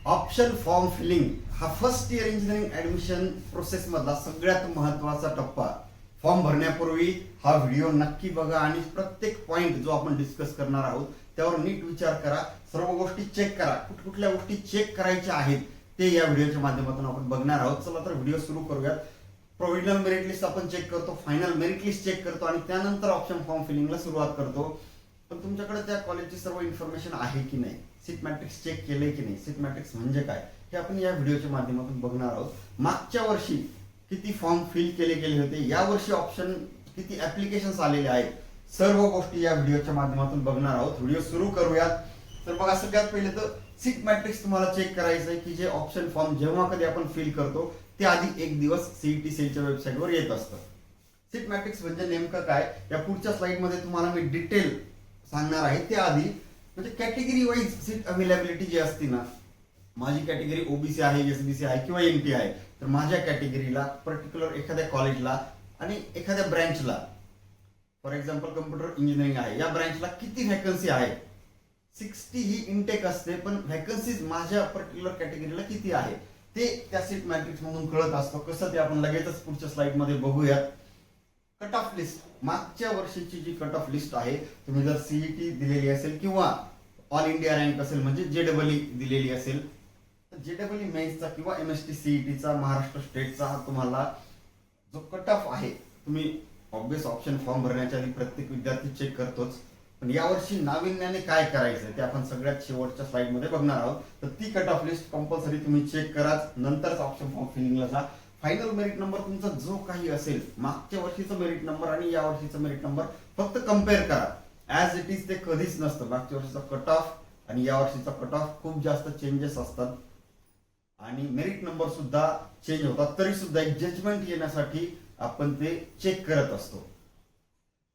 Option form feeling हा first year engineering admission process मधला सगळ्यात महत्वाचा टप्पा. फॉर्म भरण्यापूर्वी हा व्हिडिओ नक्की बघा आणि प्रत्येक पॉइंट जो आपण डिस्कस करणार आहोत त्यावर नीट विचार करा. सर्व गोष्टी चेक करा. कुठल्या गोष्टी चेक करायच्या आहेत ते या व्हिडिओच्या माध्यमातून आपण बघणार आहोत. चला तर व्हिडिओ सुरू करूयात. प्रोव्हिजनल मेरिट लिस्ट आपण चेक करतो, फायनल मेरिट लिस्ट चेक करतो आणि त्यानंतर ऑप्शन फॉर्म फिलिंगला सुरुवात करतो. पण तुमच्याकडे त्या कॉलेजची सर्व इन्फॉर्मेशन आहे की नाही, सीट मॅट्रिक्स चेक केले की नाही, सीट मॅट्रिक्स म्हणजे काय हे आपण या व्हिडिओच्या माध्यमातून बघणार आहोत. मागच्या वर्षी किती फॉर्म फिल केले गेले होते, या वर्षी ऑप्शन किती ऍप्लिकेशन्स आलेले आहेत, सर्व गोष्टी या व्हिडिओच्या माध्यमातून बघणार आहोत. व्हिडिओ सुरू करूयात. तर बघा, सगळ्यात पहिले तर सीट मॅट्रिक्स तुम्हाला चेक करायचं आहे की जे ऑप्शन फॉर्म जेव्हा कधी आपण फिल करतो ते आधी एक दिवस सीईटी सेलच्या वेबसाईटवर येत असतं. सीट मॅट्रिक्स म्हणजे नेमकं काय या पुढच्या स्लाइड मध्ये तुम्हाला मी डिटेल सांगणार आहे. त्याआधी म्हणजे कॅटेगरी वाईज सीट अवेलेबिलिटी जी असते ना, माझी कॅटेगरी ओबीसी आहे, एसबीसी आहे किंवा एमटी आहे, तर माझ्या कॅटेगरीला पर्टिक्युलर एखाद्या कॉलेजला आणि एखाद्या ब्रँचला, फॉर एक्झाम्पल कम्प्युटर इंजिनिअरिंग आहे, या ब्रँचला किती व्हॅकन्सी आहे, 60 ही इनटेक असते, पण व्हॅकन्सीज माझ्या पर्टिक्युलर कॅटेगरीला किती आहे ते त्या सीट मॅट्रिक्स मधून कळत असतं. कसं ते आपण लगेचच पुढच्या स्लाइड मध्ये बघूयात. कट ऑफ लिस्ट, मागच्या वर्षीची जी कट ऑफ लिस्ट आहे, तुम्ही जर सीईटी दिलेली असेल किंवा ऑल इंडिया रँक असेल म्हणजे जेडबलई दिलेली असेल, तर जेडबलई मेन्सचा किंवा एमएसटी सीईटीचा महाराष्ट्र स्टेटचा हा तुम्हाला जो कट ऑफ आहे, तुम्ही ऑब्वियस ऑप्शन फॉर्म भरण्याच्या आधी प्रत्येक विद्यार्थी चेक करतोच, पण यावर्षी नाविन्याने काय करायचं ते आपण सगळ्यात शेवटच्या स्लाइड मध्ये बघणार आहोत. तर ती कट ऑफ लिस्ट कंपल्सरी तुम्ही चेक कराच, नंतरच ऑप्शन फॉर्म फिलिंगला जा. फायनल मेरिट नंबर तुमचा जो काही असेल, मागच्या वर्षीचा मेरिट नंबर आणि या वर्षीचा मेरिट नंबर फक्त कम्पेअर करा. ऍज इट इज ते कधीच नसतं. मागच्या वर्षीचा कट ऑफ आणि या वर्षीचा कट ऑफ खूप जास्त चेंजेस असतात आणि मेरिट नंबर सुद्धा चेंज होतात. तरी सुद्धा एक जजमेंट येण्यासाठी आपण ते चेक करत असतो.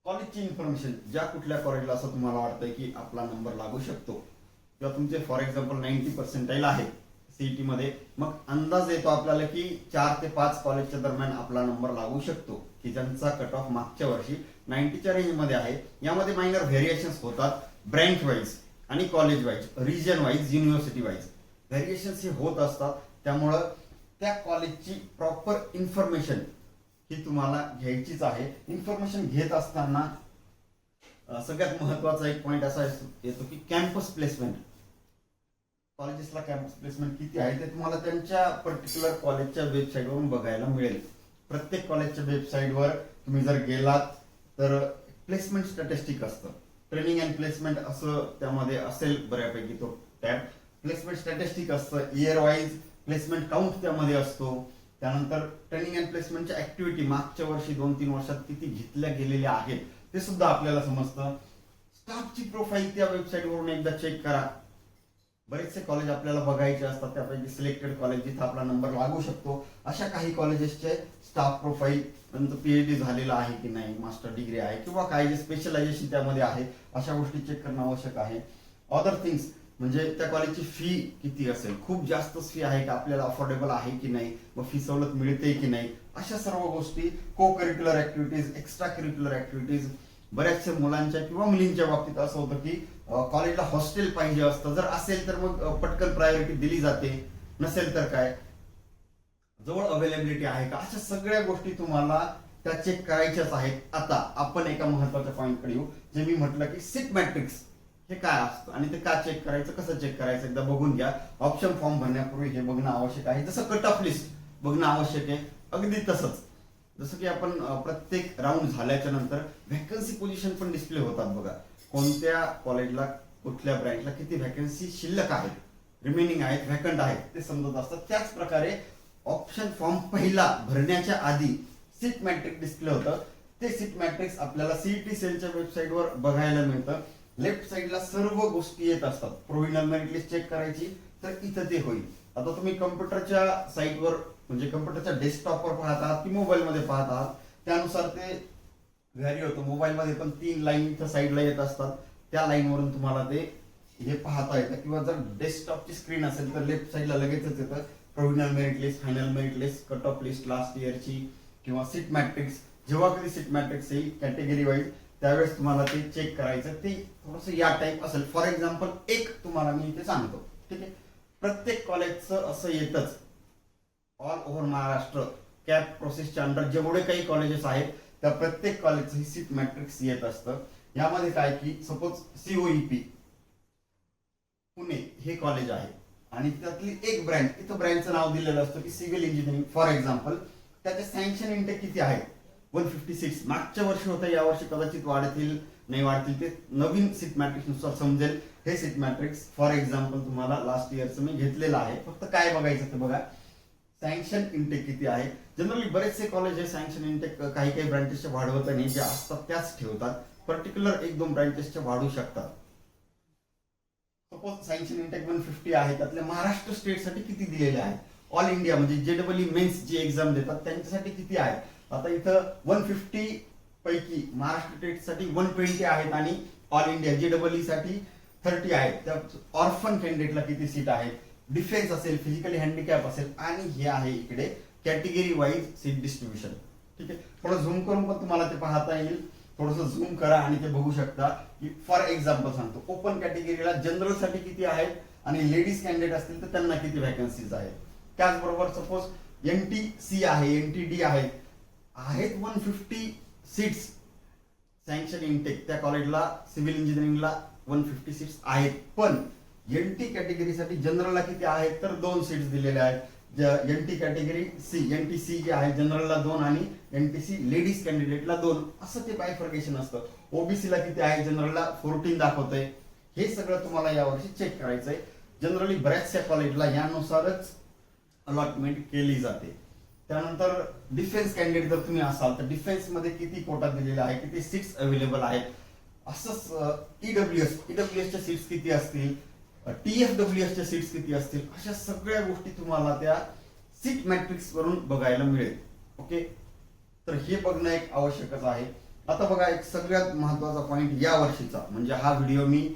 कॉलेजची इन्फॉर्मेशन, ज्या कुठल्या कॉलेजला असं तुम्हाला वाटतंय की आपला नंबर लागू शकतो किंवा तुमचे फॉर एक्झाम्पल 90% आहे सीईटी मध्ये, मग अंदाज येतो आपल्याला की 4 ते 5 कॉलेजच्या दरम्यान आपला नंबर लागू शकतो की ज्यांचा कट ऑफ मागच्या वर्षी 90च्या रेंज मध्ये आहे. यामध्ये मायनर व्हेरिएशन्स होतात ब्रँच वाईज आणि college wise, region wise, university wise variations हे होत असतात. त्यामुळं त्या कॉलेजची प्रॉपर इन्फॉर्मेशन ही तुम्हाला घ्यायचीच आहे. इन्फॉर्मेशन घेत असताना सगळ्यात महत्वाचा एक पॉइंट असा येतो की कॅम्पस प्लेसमेंट. कॉलेजेसला कॅम्पस प्लेसमेंट किती आहे ते तुम्हाला त्यांच्या पर्टिक्युलर कॉलेजच्या वेबसाईटवरून बघायला मिळेल. प्रत्येक कॉलेजच्या वेबसाईटवर तुम्ही जर गेलात तर प्लेसमेंट स्टॅटिस्टिक असतं, ट्रेनिंग अँड प्लेसमेंट असं त्यामध्ये असेल बऱ्यापैकी तो टॅब. प्लेसमेंट स्टॅटिस्टिक असतं, इयर वाईज प्लेसमेंट काउंट त्यामध्ये असतो. त्यानंतर ट्रेनिंग अँड प्लेसमेंटच्या ऍक्टिव्हिटी मागच्या वर्षी 2-3 वर्षात किती घेतल्या गेलेल्या आहेत ते सुद्धा आपल्याला समजतं. स्टाफची प्रोफाईल त्या वेबसाईटवरून एकदा चेक करा. बरेचसे कॉलेज आपल्याला बघायचे असतात, त्यापैकी सिलेक्टेड कॉलेज जिथे आपला नंबर लागू शकतो अशा काही कॉलेजेसचे स्टाफ प्रोफाईल, नंतर पीएचडी झालेला आहे की नाही, मास्टर डिग्री आहे किंवा काय जे स्पेशलायझेशन त्यामध्ये आहे अशा गोष्टी चेक करणं आवश्यक आहे. अदर थिंग्स म्हणजे त्या कॉलेजची फी किती असेल, खूप जास्त फी आहे का, आपल्याला अफोर्डेबल आहे की नाही, व फी सवलत मिळते की नाही, अशा सर्व गोष्टी. को curricular activities, extra curricular activities. बऱ्याचशा मुलांच्या किंवा मुलींच्या बाबतीत असं होतं की कॉलेजला हॉस्टेल पाहिजे असतं, जर असेल तर मग पटकन प्रायोरिटी दिली जाते, नसेल तर काय, जवळ अवेलेबिलिटी आहे का, अशा सगळ्या गोष्टी तुम्हाला त्या चेक करायच्याच आहेत. आता आपण एका महत्वाच्या पॉईंटकडे येऊ, जे मी म्हटलं की सीट मॅट्रिक्स हे काय असतं आणि ते का चेक करायचं, कसं चेक करायचं एकदा बघून घ्या. ऑप्शन फॉर्म भरण्यापूर्वी हे बघणं आवश्यक आहे. जसं कट ऑफ लिस्ट बघणं आवश्यक आहे, अगदी तसंच जसं की आपण प्रत्येक राऊंड झाल्याच्या नंतर व्हॅकन्सी पोझिशन पण डिस्प्ले होतात बघा. कोणत्या कॉलेजला, कुठल्या ब्रँचला किती व्हॅकन्सी शिल्लक आहेत, रिमेनिंग आहेत, व्हॅकंट आहेत ते समजत असतात. त्याच प्रकारे ऑप्शन फॉर्म पहिला भरण्याच्या आधी सीट मॅट्रिक्स डिस्प्ले होतं. ते सीट मॅट्रिक्स आपल्याला सीईटी सेलच्या वेबसाईटवर बघायला मिळतं. लेफ्ट साईडला सर्व गोष्टी येत असतात. प्रोव्हिजनल मेरिट लिस्ट चेक करायची तर इथं ते होईल. आता तुम्ही कम्प्युटरच्या साईटवर म्हणजे कम्प्युटरच्या डेस्कटॉपवर पाहत आहात की मोबाईलमध्ये पाहत आहात, त्यानुसार ते व्हॅरी होतं. मोबाईलमध्ये पण 3 लाईन इथं साईडला येत असतात, त्या लाईनवरून तुम्हाला ते हे पाहता येतं. किंवा जर डेस्कटॉपची स्क्रीन असेल तर लेफ्ट साईडला लगेचच येतं provisional merit list, final merit list, cut off list last इयरची किंवा सीट मॅट्रिक्स. जेव्हा कधी सीट मॅट्रिक्स येईल कॅटेगरी वाईज त्यावेळेस तुम्हाला ते चेक करायचं. ते थोडंसं या टाईप असेल. फॉर एक्झाम्पल एक तुम्हाला मी इथे सांगतो, ठीक आहे. प्रत्येक कॉलेजचं असं येतच, ऑल ओव्हर महाराष्ट्र कॅप प्रोसेसच्या अंडर जेवढे काही कॉलेजेस आहेत त्या प्रत्येक कॉलेजचं ही सीट मॅट्रिक्स येत असतं. यामध्ये काय की सपोज COEP पुणे हे कॉलेज आहे आणि त्यातली एक ब्रँच, इथं ब्रँचचं नाव दिलेलं असतं की सिव्हिल इंजिनिअरिंग फॉर एक्झाम्पल. त्याचे सँक्शन इंटेक किती आहे? 156. मागच्या वर्षी होतं, या वर्षी कदाचित वाढतील नाही वाढतील ते नवीन सीट मॅट्रिक्स नुसार समजेल. हे सीट मॅट्रिक्स फॉर एक्झाम्पल तुम्हाला लास्ट इयरचं मी घेतलेलं आहे. फक्त काय बघायचं ते बघा, सँक्शन इंटेक किती आहे. जनरली बरेचसे कॉलेज हे सँक्शन इंटेक काही काही ब्रँचेसचे वाढवत नाही, जे असतात त्याच ठेवतात. पर्टिक्युलर 1-2 ब्रँचेसचे वाढू शकतात. सपोज सँक्शन इंटेक 150 आहे, त्यातल्या महाराष्ट्र स्टेटसाठी किती दिलेले आहे? ऑल इंडिया म्हणजे JEE मेन्स जी एक्झाम देतात त्यांच्यासाठी किती आहे? आता इथं 150 पैकी महाराष्ट्र स्टेटसाठी 120 आहेत आणि ऑल इंडिया JEE साठी 30 आहेत. त्या ऑर्फन कॅन्डिडेटला किती सीट आहेत? डिफेन्स असेल, फिजिकली हँडिकॅप असेल आणि हे आहे इकडे कॅटेगरी वाईज सीट डिस्ट्रीब्युशन. ठीक आहे, थोडं झूम करून पण तुम्हाला ते पाहता येईल. थोडंसं झूम करा आणि ते बघू शकता की फॉर एक्झाम्पल सांगतो, ओपन कॅटेगरीला जनरल साठी किती आहेत आणि लेडीज कॅन्डिडेट असतील तर त्यांना किती व्हॅकन्सीज आहेत. त्याचबरोबर सपोज NTC आहे, NTD आहेत 150 सीट्स सँक्शन इंटेक. त्या कॉलेजला सिव्हिल इंजिनिअरिंगला 150 सीट्स आहेत, पण NT कॅटेगरीसाठी जनरलला किती आहेत तर 2 सीट्स दिलेल्या आहेत. NT कॅटेगरी NTC जे आहे जनरलला 2 आणि NTC लेडीज कॅन्डिडेटला 2, असं ते बायफर्केशन असतं. OBC ला किती आहे? जनरलला 14 दाखवतंय. हे सगळं तुम्हाला यावर्षी चेक करायचंय. जनरली बऱ्याचशा कॉलेजला यानुसारच अलॉटमेंट केली जाते. त्यानंतर डिफेन्स कॅन्डिडेट जर तुम्ही असाल तर डिफेन्स मध्ये किती कोटा दिलेला आहे, किती सीट्स अवेलेबल आहेत. असंच EWS च्या सीट्स किती असतील, TFWS च्या सीट्स किती असतील, अशा सगळ्या गोष्टी तुम्हाला त्या सीट मॅट्रिक्स वरून बघायला मिळेल. ओके, तर हे बघणं एक आवश्यकच आहे. आता बघा, एक सगळ्यात महत्वाचा पॉइंट या वर्षीचा म्हणजे हा व्हिडिओ मी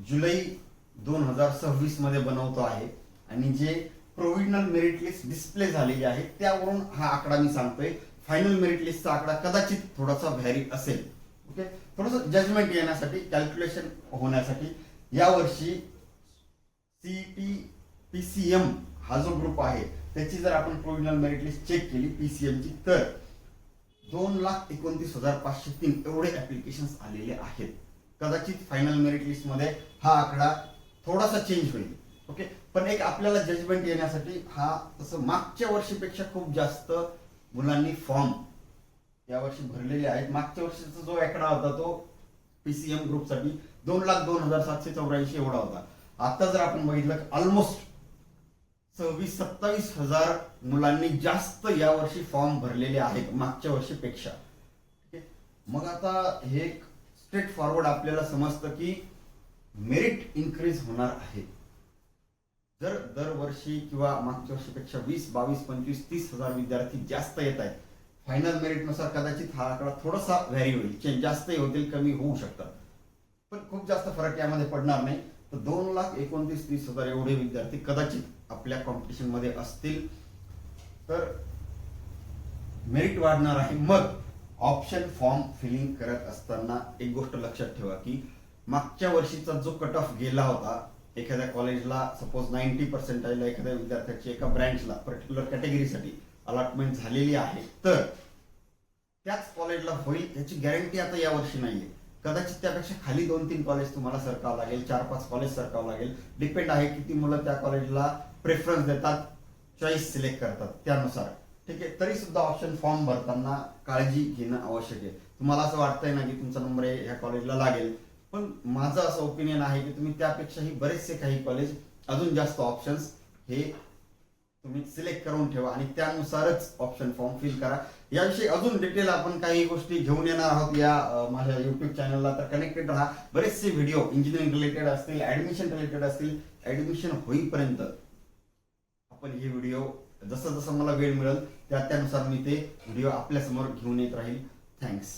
जुलै 2026 मध्ये बनवतो आहे आणि जे प्रोव्हिजनल मेरिट लिस्ट डिस्प्ले झालेली आहे त्यावरून हा आकडा मी सांगतोय. फायनल मेरिट लिस्टचा आकडा कदाचित थोडासा व्हॅरी असेल. ओके, थोडंसं जजमेंट येण्यासाठी, कॅल्क्युलेशन होण्यासाठी यावर्षी CET PCM हा जो ग्रुप आहे त्याची जर आपण प्रोव्हिजनल मेरिट लिस्ट चेक केली PCM ची तर 2,29,503 एवढे ऍप्लिकेशन्स आलेले आहेत. कदाचित फायनल मेरिट लिस्ट मध्ये हा आकडा थोडासा चेंज होईल. ओके, पण एक आपल्याला जजमेंट येण्यासाठी हा तसं मागच्या वर्षीपेक्षा खूप जास्त मुलांनी फॉर्म यावर्षी भरलेले आहेत. मागच्या वर्षीचा जो आकडा होता तो PCM ग्रुपसाठी 2,02,784 एवढा होता. आता जर आपण बघितलं ऑलमोस्ट 26-27 हजार मुलांनी जास्त यावर्षी फॉर्म भरलेले आहेत मागच्या वर्षीपेक्षा. मग आता हे स्ट्रेट फॉरवर्ड आपल्याला समजतं की मेरिट इन्क्रीज होणार आहे. जर दरवर्षी किंवा मागच्या वर्षीपेक्षा 20, 22, 25, 30 हजार विद्यार्थी जास्त येत आहेत, फायनल मेरिट नुसार कदाचित हा आकडा थोडासा व्हॅरी होईल, जास्तही होतील, कमी होऊ शकतात, पण खूप जास्त फरक यामध्ये पडणार नाही. तर 2,29,30,000 एवढे विद्यार्थी कदाचित आपल्या कॉम्पिटिशन मध्ये असतील तर मेरिट वाढणार आहे. मग ऑप्शन फॉर्म फिलिंग करत असताना एक गोष्ट लक्षात ठेवा की मागच्या वर्षीचा जो कट ऑफ गेला होता, एखाद्या कॉलेजला सपोज 90% एखाद्या विद्यार्थ्याची एका ब्रँचला पर्टिक्युलर कॅटेगरीसाठी अलॉटमेंट झालेली आहे तर त्याच कॉलेजला होईल याची गॅरंटी आता यावर्षी नाहीये. कदाचित त्यापेक्षा खाली 2-3 कॉलेज तुम्हाला सरकावं लागेल, 4-5 कॉलेज सरकावं लागेल. डिपेंड आहे किती मुलं त्या कॉलेजला प्रेफरन्स देतात, चॉईस सिलेक्ट करतात त्यानुसार. ठीक आहे, तरी सुद्धा ऑप्शन फॉर्म भरताना काळजी घेणं आवश्यक आहे. तुम्हाला असं वाटतंय ना की तुमचा नंबर ह्या कॉलेजला लागेल, पण माझं असं ओपिनियन आहे की तुम्ही त्यापेक्षाही बरेचसे काही कॉलेज अजून जास्त ऑप्शन्स हे तुम्ही सिलेक्ट करून ठेवा आणि त्यानुसारच ऑप्शन फॉर्म फिल करा. याविषयी अजून डिटेल आपण काही गोष्टी घेऊन येणार आहोत या माझ्या युट्यूब चॅनलला, तर कनेक्टेड राहा. बरेचसे व्हिडिओ इंजिनिअरिंग रिलेटेड असतील, ऍडमिशन रिलेटेड असतील, ऍडमिशन होईपर्यंत आपण हे व्हिडिओ जसं जसं मला वेळ मिळेल त्यानुसार मी ते व्हिडिओ आपल्या समोर घेऊन येत राहील. थँक्स.